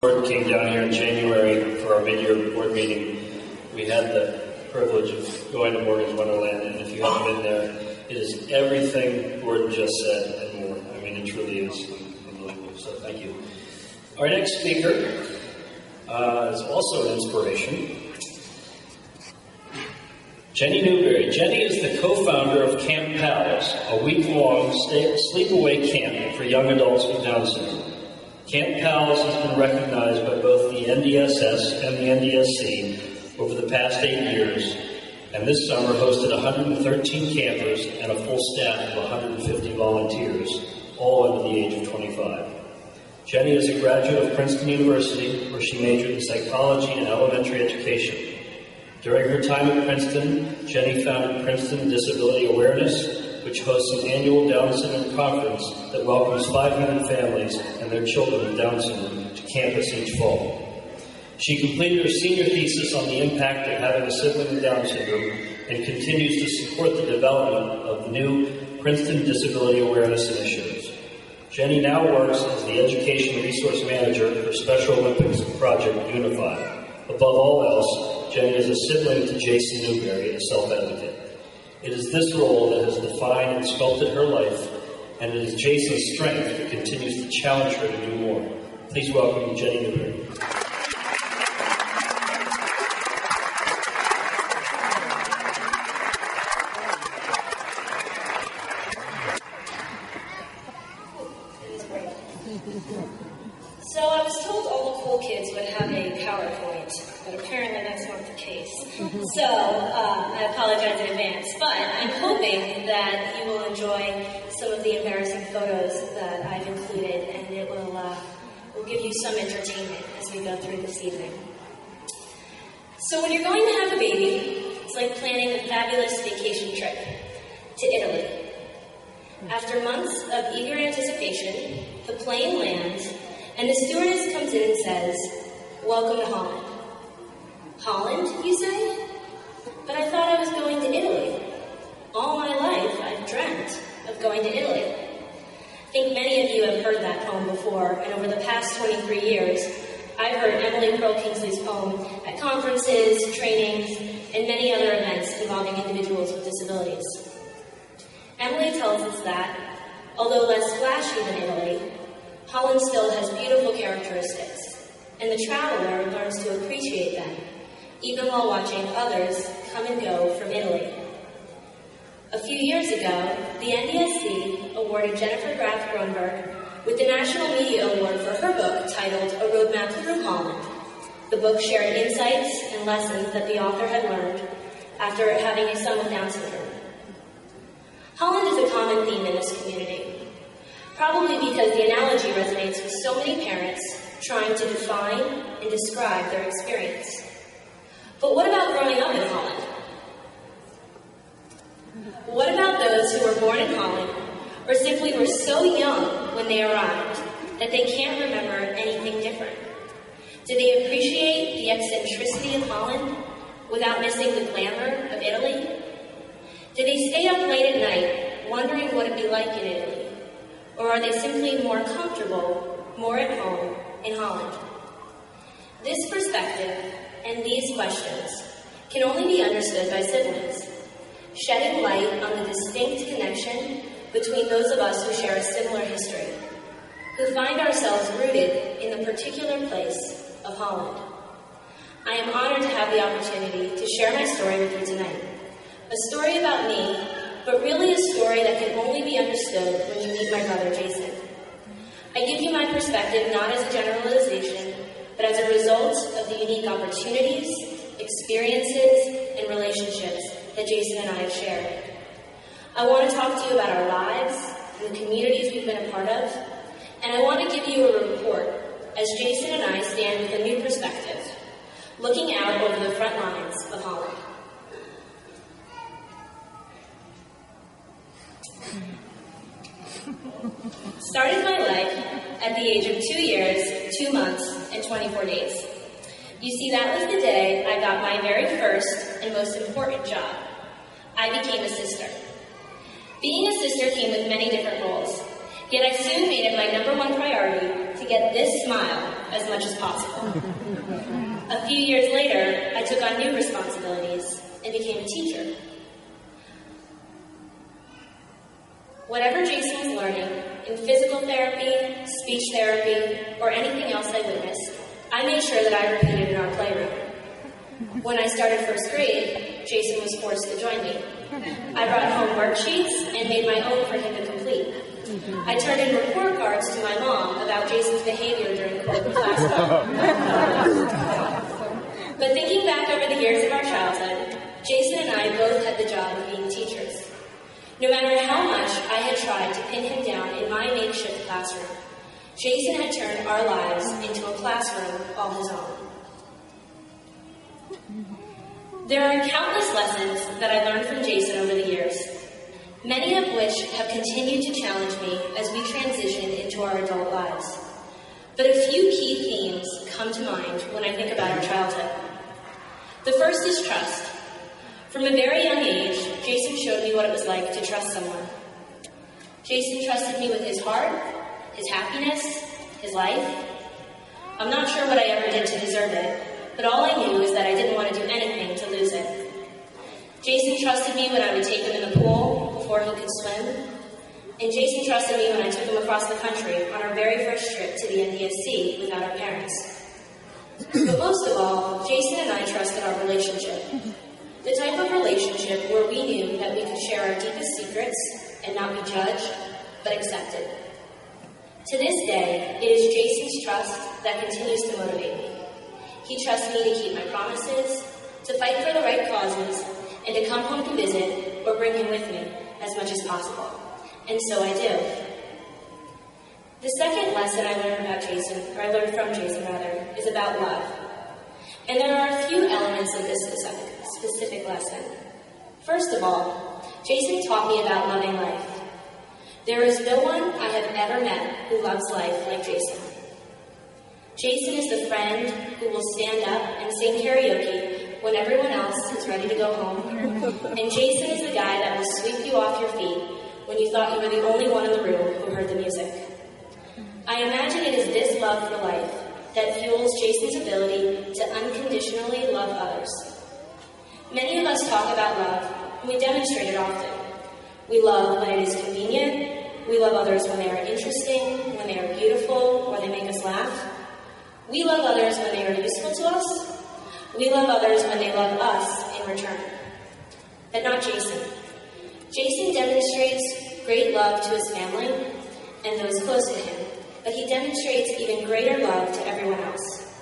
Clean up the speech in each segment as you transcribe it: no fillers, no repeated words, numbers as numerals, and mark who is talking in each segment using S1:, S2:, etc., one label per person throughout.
S1: board came down here in January for our mid-year board meeting. We had the privilege of going to Morgan's Wonderland, and if you haven't been there, it is everything Gordon just said and more. I mean, it truly is unbelievable, so thank you. Our next speaker is also an inspiration. Jenni Newbury. Jenni is the co-founder of Camp Pals, a week-long sleepaway camp for young adults with Down syndrome. Camp Pals has been recognized by both the NDSS and the NDSC over the past 8 years, and this summer hosted 113 campers and a full staff of 150 volunteers, all under the age of 25. Jenni is a graduate of Princeton University, where she majored in psychology and elementary education. During her time at Princeton, Jenni founded Princeton Disability Awareness, which hosts an annual Down syndrome conference that welcomes 500 families and their children with Down syndrome to campus each fall. She completed her senior thesis on the impact of having a sibling with Down syndrome and continues to support the development of the new Princeton Disability Awareness initiatives. Jenni now works as the Education Resource Manager for Special Olympics Project Unified. Above all else, Jenni is a sibling to Jason Newbury, a self-advocate. It is this role that has defined and sculpted her life, and it is Jason's strength that continues to challenge her to do more. Please welcome Jenni Newbury.
S2: So I was told all the cool kids would have a PowerPoint, but apparently that's not the case. So I apologize in advance, but I'm hoping that you will enjoy some of the embarrassing photos that I've included, and it will give you some entertainment as we go through this evening. So when you're going to have a baby, it's like planning a fabulous vacation trip to Italy. After months of eager anticipation, the plane lands, and the stewardess comes in and says, "Welcome to Holland." Holland, you say? But I thought I was going to Italy. All my life, I've dreamt of going to Italy. I think many of you have heard that poem before, and over the past 23 years, I've heard Emily Pearl Kingsley's poem at conferences, trainings, and many other events involving individuals with disabilities. Emily tells us that, although less flashy than Italy, Holland still has beautiful characteristics, and the traveler learns to appreciate them, even while watching others come and go from Italy. A few years ago, the NDSC awarded Jennifer Graf Grunberg with the National Media Award for her book titled A Roadmap Through Holland. The book shared insights and lessons that the author had learned after having a son with Down syndrome. Holland is a common theme in this community, probably because the analogy resonates with so many parents trying to define and describe their experience. But what about growing up in Holland? What about those who were born in Holland or simply were so young when they arrived that they can't remember anything different? Do they appreciate the eccentricity of Holland without missing the glamour of Italy? Do they stay up late at night wondering what it'd be like in Italy? Or are they simply more comfortable, more at home in Holland? This perspective and these questions can only be understood by siblings, shedding light on the distinct connection between those of us who share a similar history, who find ourselves rooted in the particular place of Holland. I am honored to have the opportunity to share my story with you tonight. A story about me, but really a story that can only be understood when you meet my brother, Jason. I give you my perspective not as a generalization, but as a result of the unique opportunities, experiences, and relationships that Jason and I have shared. I want to talk to you about our lives and the communities we've been a part of, and I want to give you a report as Jason and I stand with a new perspective, looking out over the front lines of Holland. Started my life at the age of 2 years, 2 months, and 24 days. You see, that was the day I got my very first and most important job. I became a sister. Being a sister came with many different roles, yet I soon made it my #1 priority to get this smile as much as possible. A few years later, I took on new responsibilities and became a teacher. Whatever Jason was learning in physical therapy, speech therapy, or anything else I witnessed, I made sure that I repeated in our playroom. When I started first grade, Jason was forced to join me. I brought home worksheets and made my own for him to complete. I turned in report cards to my mom about Jason's behavior during class time. But thinking back over the years of our childhood, Jason and I both had the job of being teachers. No matter how much I had tried to pin him down in my makeshift classroom, Jason had turned our lives into a classroom all his own. There are countless lessons that I learned from Jason over the years, many of which have continued to challenge me as we transition into our adult lives. But a few key themes come to mind when I think about our childhood. The first is trust. From a very young age, Jason showed me what it was like to trust someone. Jason trusted me with his heart, his happiness, his life. I'm not sure what I ever did to deserve it, but all I knew is that I didn't want to do anything to lose it. Jason trusted me when I would take him in the pool before he could swim, and Jason trusted me when I took him across the country on our very first trip to the NDSC without our parents. But most of all, Jason and I trusted our relationship. The type of relationship where we knew that we could share our deepest secrets and not be judged, but accepted. To this day, it is Jason's trust that continues to motivate me. He trusts me to keep my promises, to fight for the right causes, and to come home to visit or bring him with me as much as possible. And so I do. The second lesson I learned from Jason, is about love. And there are a few elements of this specific lesson. First of all, Jason taught me about loving life. There is no one I have ever met who loves life like Jason. Jason is the friend who will stand up and sing karaoke when everyone else is ready to go home. And Jason is the guy that will sweep you off your feet when you thought you were the only one in the room who heard the music. I imagine it is this love for life that fuels Jason's ability to unconditionally love others. Many of us talk about love, and we demonstrate it often. We love when it is convenient. We love others when they are interesting, when they are beautiful, or they make us laugh. We love others when they are useful to us. We love others when they love us in return. But not Jason. Jason demonstrates great love to his family and those close to him, but he demonstrates even greater love to everyone else.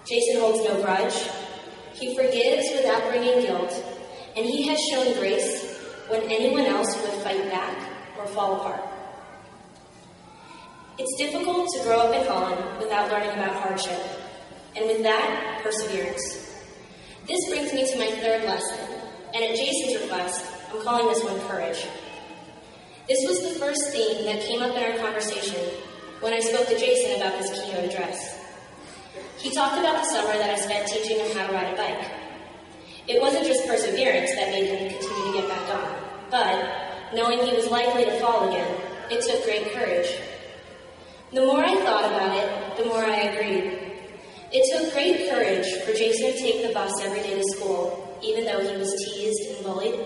S2: Jason holds no grudge. He forgives without bringing guilt, and he has shown grace when anyone else would fight back or fall apart. It's difficult to grow up in Holland without learning about hardship, and with that, perseverance. This brings me to my third lesson, and at Jason's request, I'm calling this one courage. This was the first theme that came up in our conversation when I spoke to Jason about his keynote address. He talked about the summer that I spent teaching him how to ride a bike. It wasn't just perseverance that made him continue to get back on, but knowing he was likely to fall again, it took great courage. The more I thought about it, the more I agreed. It took great courage for Jason to take the bus every day to school, even though he was teased and bullied.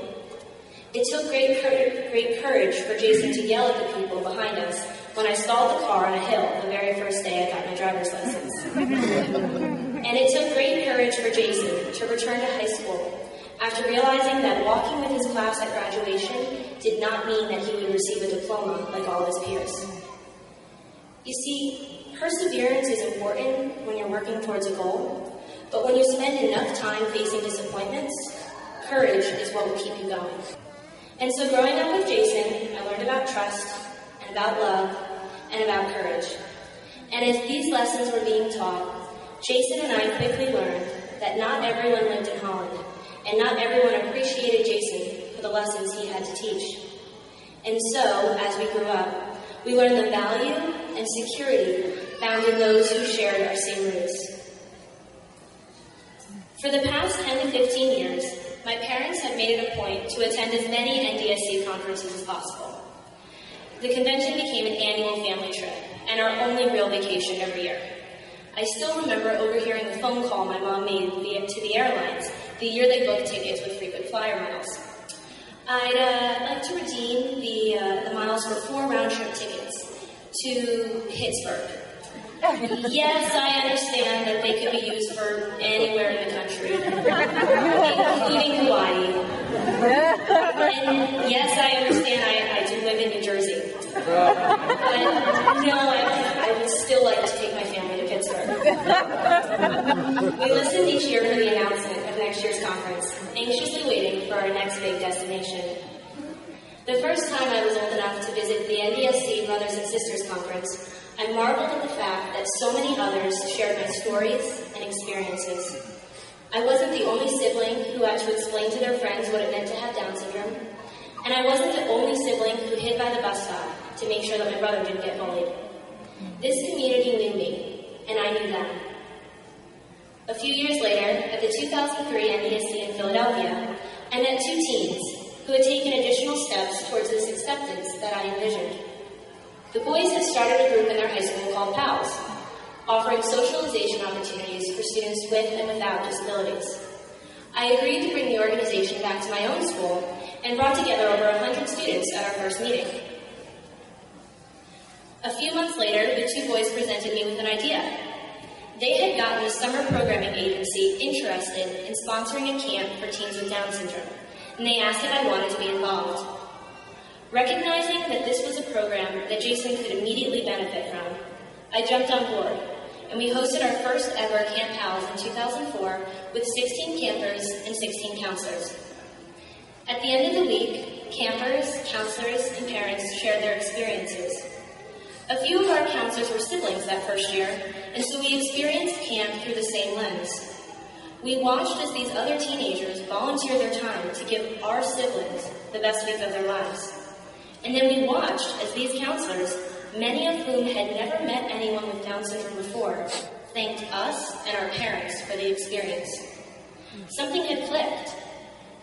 S2: It took great courage for Jason to yell at the people behind us when I stalled the car on a hill the very first day I got my driver's license. And it took great courage for Jason to return to high school after realizing that walking with his class at graduation did not mean that he would receive a diploma like all of his peers. You see, perseverance is important when you're working towards a goal, but when you spend enough time facing disappointments, courage is what will keep you going. And so growing up with Jason, I learned about trust, and about love, and about courage. And as these lessons were being taught, Jason and I quickly learned that not everyone lived in Holland, and not everyone appreciated Jason for the lessons he had to teach. And so, as we grew up, we learned the value and security found in those who shared our same roots. For the past 10 to 15 years, my parents have made it a point to attend as many NDSC conferences as possible. The convention became an annual family trip, and our only real vacation every year. I still remember overhearing the phone call my mom made to the airlines the year they booked tickets with frequent flyer miles. I'd like to redeem the miles for 4 round-trip tickets to Pittsburgh. Yes, I understand that they could be used for anywhere in the country, including Hawaii. And yes, I understand I do live in New Jersey. But no, I would still like to take my family to Pittsburgh. We listened each year for the announcement of next year's conference, anxiously waiting for our next big destination. The first time I was old enough to visit the NDSC Brothers and Sisters Conference, I marveled at the fact that so many others shared my stories and experiences. I wasn't the only sibling who had to explain to their friends what it meant to have Down syndrome, and I wasn't the only sibling who hid by the bus stop to make sure that my brother didn't get bullied. This community knew me, and I knew them. A few years later, at the 2003 NDSC in Philadelphia, I met 2 teens who had taken additional steps towards this acceptance that I envisioned. The boys had started a group in their high school called PALS, offering socialization opportunities for students with and without disabilities. I agreed to bring the organization back to my own school and brought together over 100 students at our first meeting. A few months later, the 2 boys presented me with an idea. They had gotten a summer programming agency interested in sponsoring a camp for teens with Down syndrome, and they asked if I wanted to be involved. Recognizing that this was a program that Jason could immediately benefit from, I jumped on board, and we hosted our first ever Camp PALS in 2004 with 16 campers and 16 counselors. At the end of the week, campers, counselors, and parents shared their experiences. A few of our counselors were siblings that first year, and so we experienced camp through the same lens. We watched as these other teenagers volunteered their time to give our siblings the best week of their lives. And then we watched as these counselors, many of whom had never met anyone with Down syndrome before, thanked us and our parents for the experience. Something had clicked.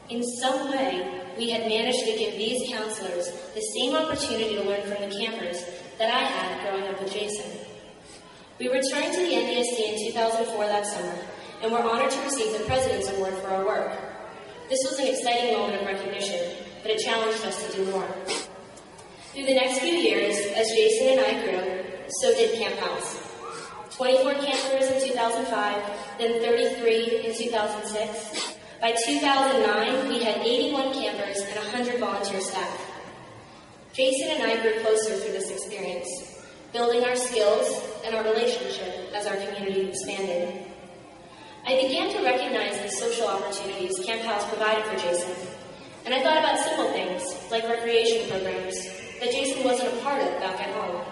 S2: In some way, we had managed to give these counselors the same opportunity to learn from the campers that I had growing up with Jason. We returned to the NDSC in 2004 that summer, and were honored to receive the President's Award for our work. This was an exciting moment of recognition, but it challenged us to do more. Through the next few years, as Jason and I grew, so did Camp PALS. 24 campers in 2005, then 33 in 2006. By 2009, we had 81 campers and 100 volunteer staff. Jason and I grew closer through this experience, building our skills and our relationship as our community expanded. I began to recognize the social opportunities Camp PALS provided for Jason, and I thought about simple things, like recreation programs, that Jason wasn't a part of back at home.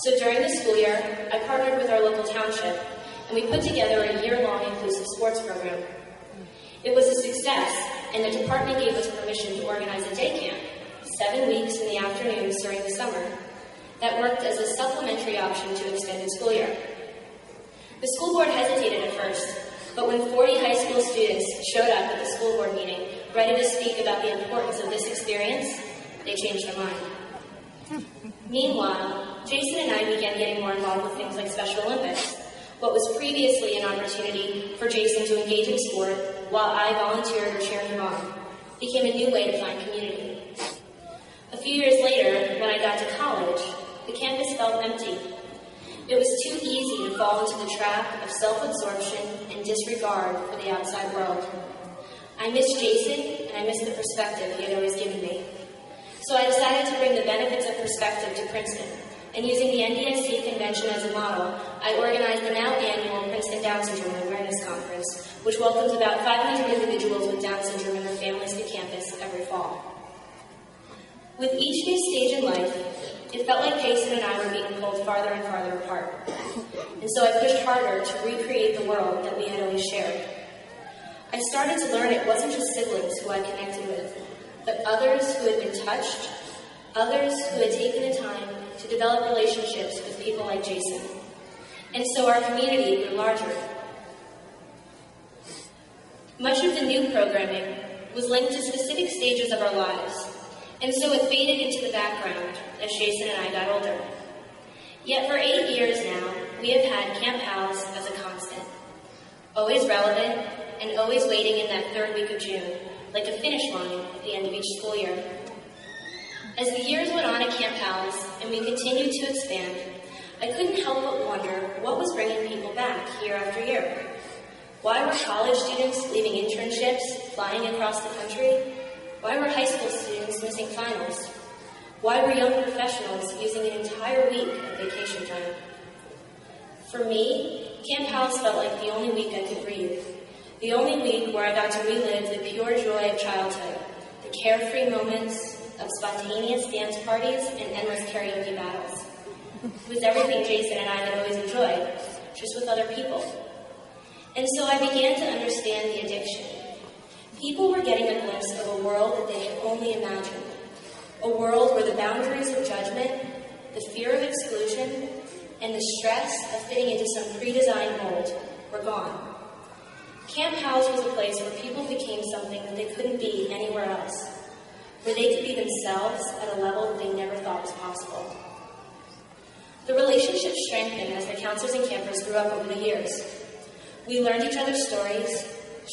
S2: So during the school year, I partnered with our local township, and we put together a year-long inclusive sports program. It was a success, and the department gave us permission to organize a day camp, 7 weeks in the afternoons during the summer, that worked as a supplementary option to extended school year. The school board hesitated at first, but when 40 high school students showed up at the school board meeting, ready to speak about the importance of this experience, they changed their mind. Meanwhile, Jason and I began getting more involved with things like Special Olympics, what was previously an opportunity for Jason to engage in sport while I volunteered or cheered him on, became a new way to find community. A few years later, when I got to college, the campus felt empty. It was too easy to fall into the trap of self-absorption and disregard for the outside world. I missed Jason, and I missed the perspective he had always given me. So I decided to bring the benefits of perspective to Princeton, and using the NDSC convention as a model, I organized the now annual Princeton Down Syndrome Awareness Conference, which welcomes about 500 individuals with Down syndrome and their families to campus every fall. With each new stage in life, it felt like Jason and I were being pulled farther and farther apart. And so I pushed harder to recreate the world that we had always shared. I started to learn it wasn't just siblings who I connected with, but others who had been touched, others who had taken the time to develop relationships with people like Jason. And so our community grew larger. Much of the new programming was linked to specific stages of our lives, and so it faded into the background as Jason and I got older. Yet for 8 years now, we have had Camp Pals as a constant. Always relevant and always waiting in that third week of June, like a finish line at the end of each school year. As the years went on at Camp Pals and we continued to expand, I couldn't help but wonder what was bringing people back year after year. Why were college students leaving internships, flying across the country? Why were high school students missing finals? Why were young professionals using an entire week of vacation time? For me, Camp Pals felt like the only week I could breathe. The only week where I got to relive the pure joy of childhood, the carefree moments of spontaneous dance parties and endless karaoke battles. It was everything Jason and I had always enjoyed, just with other people. And so I began to understand the addiction. People were getting a glimpse of a world that they had only imagined. A world where the boundaries of judgment, the fear of exclusion, and the stress of fitting into some pre-designed mold were gone. Camp Pals was a place where people became something that they couldn't be anywhere else, where they could be themselves at a level that they never thought was possible. The relationships strengthened as the counselors and campers grew up over the years. We learned each other's stories,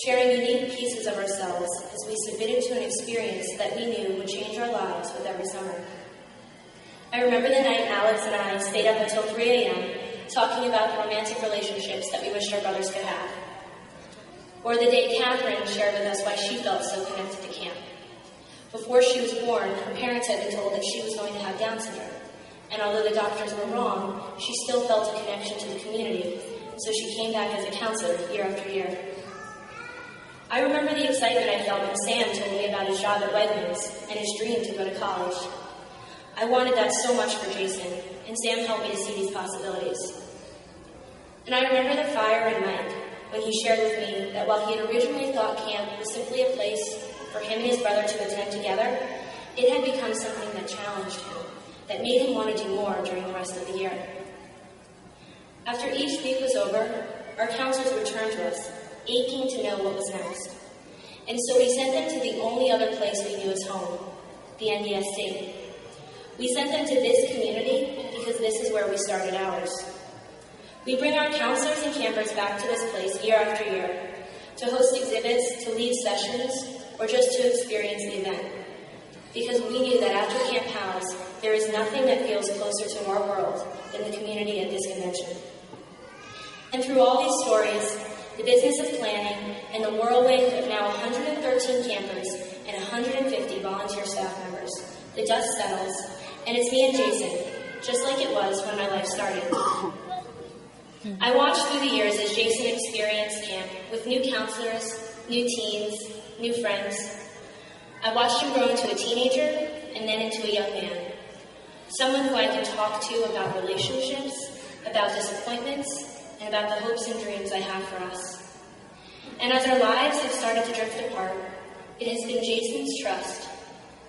S2: sharing unique pieces of ourselves as we submitted to an experience that we knew would change our lives with every summer. I remember the night Alex and I stayed up until 3 a.m. talking about the romantic relationships that we wished our brothers could have. Or the day Catherine shared with us why she felt so connected to camp. Before she was born, her parents had been told that she was going to have Down syndrome. And although the doctors were wrong, she still felt a connection to the community, so she came back as a counselor year after year. I remember the excitement I felt when Sam told me about his job at Wegmans and his dream to go to college. I wanted that so much for Jason, and Sam helped me to see these possibilities. And I remember the fire in Mike when he shared with me that while he had originally thought camp was simply a place for him and his brother to attend together, it had become something that challenged him, that made him want to do more during the rest of the year. After each week was over, our counselors returned to us, aching to know what was next. And so we sent them to the only other place we knew as home, the NDSC. We sent them to this community because this is where we started ours. We bring our counselors and campers back to this place year after year, to host exhibits, to lead sessions, or just to experience the event. Because we knew that after Camp Pals, there is nothing that feels closer to our world than the community at this convention. And through all these stories, the business of planning, and the whirlwind of now 113 campers and 150 volunteer staff members, the dust settles, and it's me and Jason, just like it was when my life started. I watched through the years as Jason experienced camp with new counselors, new teens, new friends. I watched him grow into a teenager and then into a young man. Someone who I can talk to about relationships, about disappointments, and about the hopes and dreams I have for us. And as our lives have started to drift apart, it has been Jason's trust,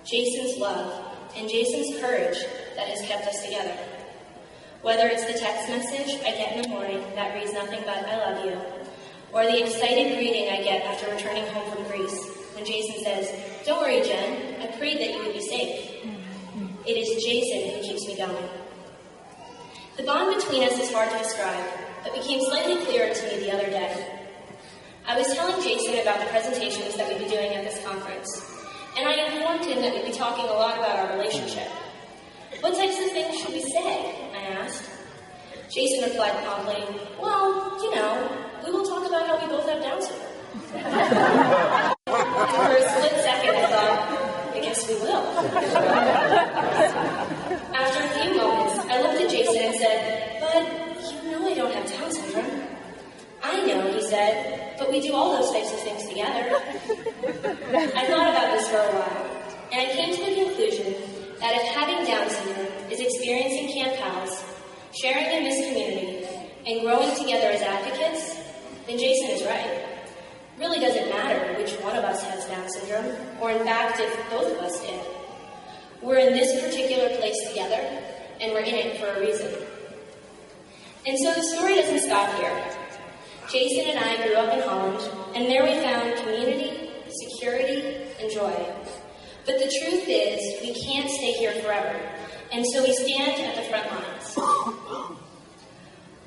S2: Jason's love, and Jason's courage that has kept us together. Whether it's the text message I get in the morning that reads nothing but "I love you," or the excited greeting I get after returning home from Greece when Jason says, "Don't worry, Jen, I prayed that you would be safe." It is Jason who keeps me going. The bond between us is hard to describe, but became slightly clearer to me the other day. I was telling Jason about the presentations that we'd be doing at this conference, and I informed him that we'd be talking a lot about our relationship. "What types of things should we say?" I asked. Jason replied promptly, "Well, we will talk about how we both have Down syndrome." And for a split second, I thought, I guess we will. After a few moments, I looked at Jason and said, "But you know I don't have Down syndrome." "I know," he said, "but we do all those types of things together." I thought about this for a while, and I came to the conclusion that if having Down syndrome is experiencing Camp Pals, sharing in this community, and growing together as advocates, then Jason is right. It really doesn't matter which one of us has Down syndrome, or in fact if both of us did. We're in this particular place together, and we're in it for a reason. And so the story doesn't stop here. Jason and I grew up in Holland, and there we found community, security, and joy. But the truth is, we can't stay here forever, and so we stand at the front lines.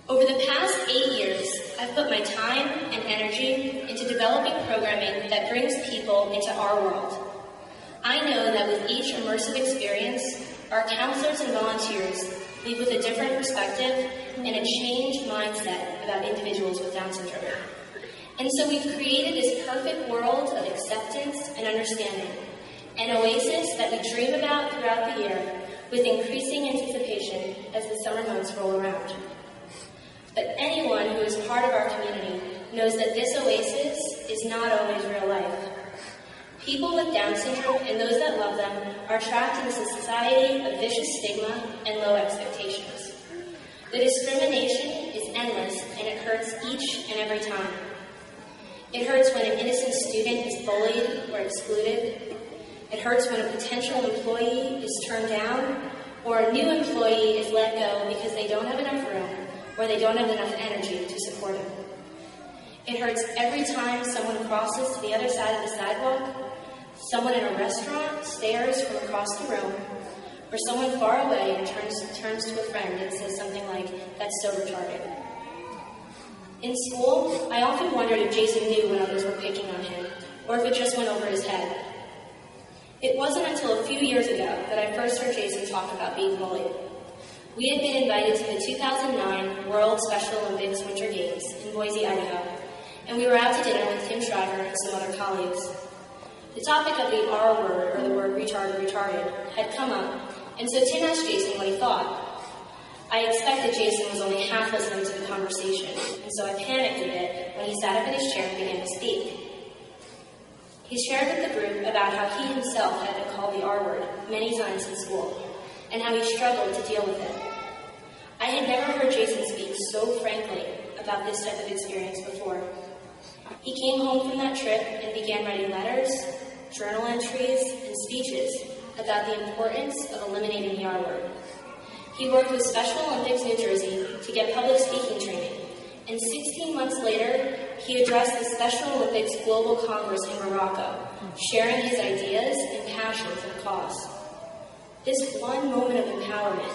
S2: Over the past 8 years, I've put my time and energy into developing programming that brings people into our world. I know that with each immersive experience, our counselors and volunteers leave with a different perspective and a changed mindset about individuals with Down syndrome. And so we've created this perfect world of acceptance and understanding, an oasis that we dream about throughout the year with increasing anticipation as the summer months roll around. But anyone who is part of our community knows that this oasis is not always real life. People with Down syndrome and those that love them are trapped in a society of vicious stigma and low expectations. The discrimination is endless and it hurts each and every time. It hurts when an innocent student is bullied or excluded. It hurts when a potential employee is turned down or a new employee is let go because they don't have enough room or they don't have enough energy to support them. It hurts every time someone crosses to the other side of the sidewalk, someone in a restaurant stares from across the room, or someone far away and turns to a friend and says something like, "That's so retarded." In school, I often wondered if Jason knew when others were picking on him, or if it just went over his head. It wasn't until a few years ago that I first heard Jason talk about being bullied. We had been invited to the 2009 World Special Olympics Winter Games in Boise, Idaho, and we were out to dinner with Tim Shriver and some other colleagues. The topic of the R word, or the word retarded, had come up, and so Tim asked Jason what he thought. I expected Jason was only half listening to the conversation, and so I panicked a bit when he sat up in his chair and began to speak. He shared with the group about how he himself had been called the R word many times in school, and how he struggled to deal with it. I had never heard Jason speak so frankly about this type of experience before. He came home from that trip and began writing letters, journal entries, and speeches about the importance of eliminating the R word. He worked with Special Olympics New Jersey to get public speaking training, and 16 months later, he addressed the Special Olympics Global Congress in Morocco, sharing his ideas and passion for the cause. This one moment of empowerment,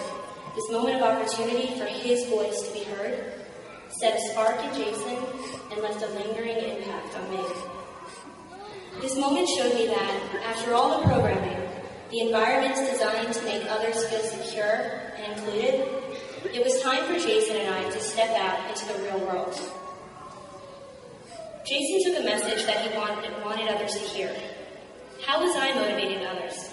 S2: this moment of opportunity for his voice to be heard, set a spark in Jason and left a lingering impact on me. This moment showed me that, after all the programming, the environments designed to make others feel secure and included, it was time for Jason and I to step out into the real world. Jason took a message that he wanted others to hear. How was I motivating others?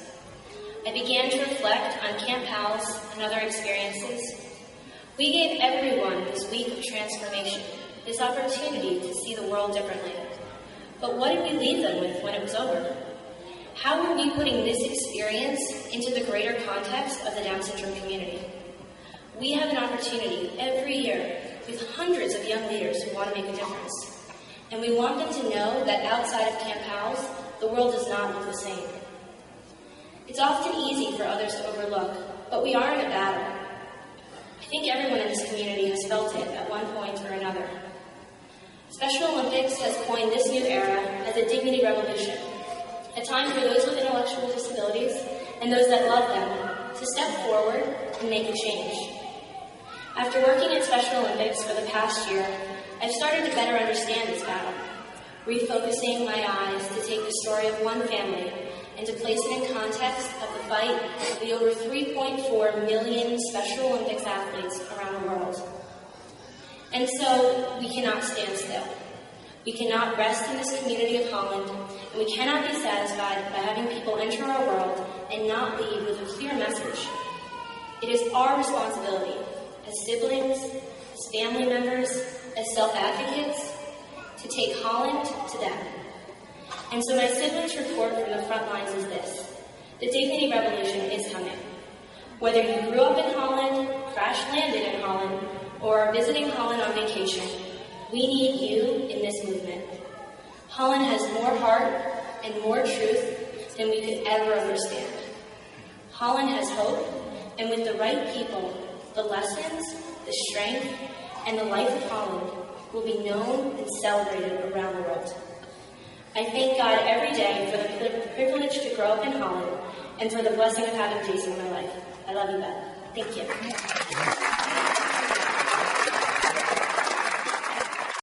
S2: I began to reflect on Camp Pals and other experiences. We gave everyone this week of transformation, this opportunity to see the world differently. But what did we leave them with when it was over? How were we putting this experience into the greater context of the Down syndrome community? We have an opportunity every year with hundreds of young leaders who want to make a difference. And we want them to know that outside of Camp Pals, the world does not look the same. It's often easy for others to overlook, but we are in a battle. I think everyone in this community has felt it at one point or another. Special Olympics has coined this new era as a dignity revolution, a time for those with intellectual disabilities and those that love them to step forward and make a change. After working at Special Olympics for the past year, I've started to better understand this battle, refocusing my eyes to take the story of one family and to place it in context of the fight of the over 3.4 million Special Olympics athletes around the world. And so, we cannot stand still. We cannot rest in this community of Holland, and we cannot be satisfied by having people enter our world and not leave with a clear message. It is our responsibility, as siblings, as family members, as self-advocates, to take Holland to them. And so my siblings' report from the front lines is this: the dignity revolution is coming. Whether you grew up in Holland, crash-landed in Holland, or are visiting Holland on vacation, we need you in this movement. Holland has more heart and more truth than we could ever understand. Holland has hope, and with the right people, the lessons, the strength, and the life of Holland will be known and celebrated around the world. I thank God every day for the privilege to grow up in Holland and for the blessing of having Jason in my life. I love you, Beth. Thank you.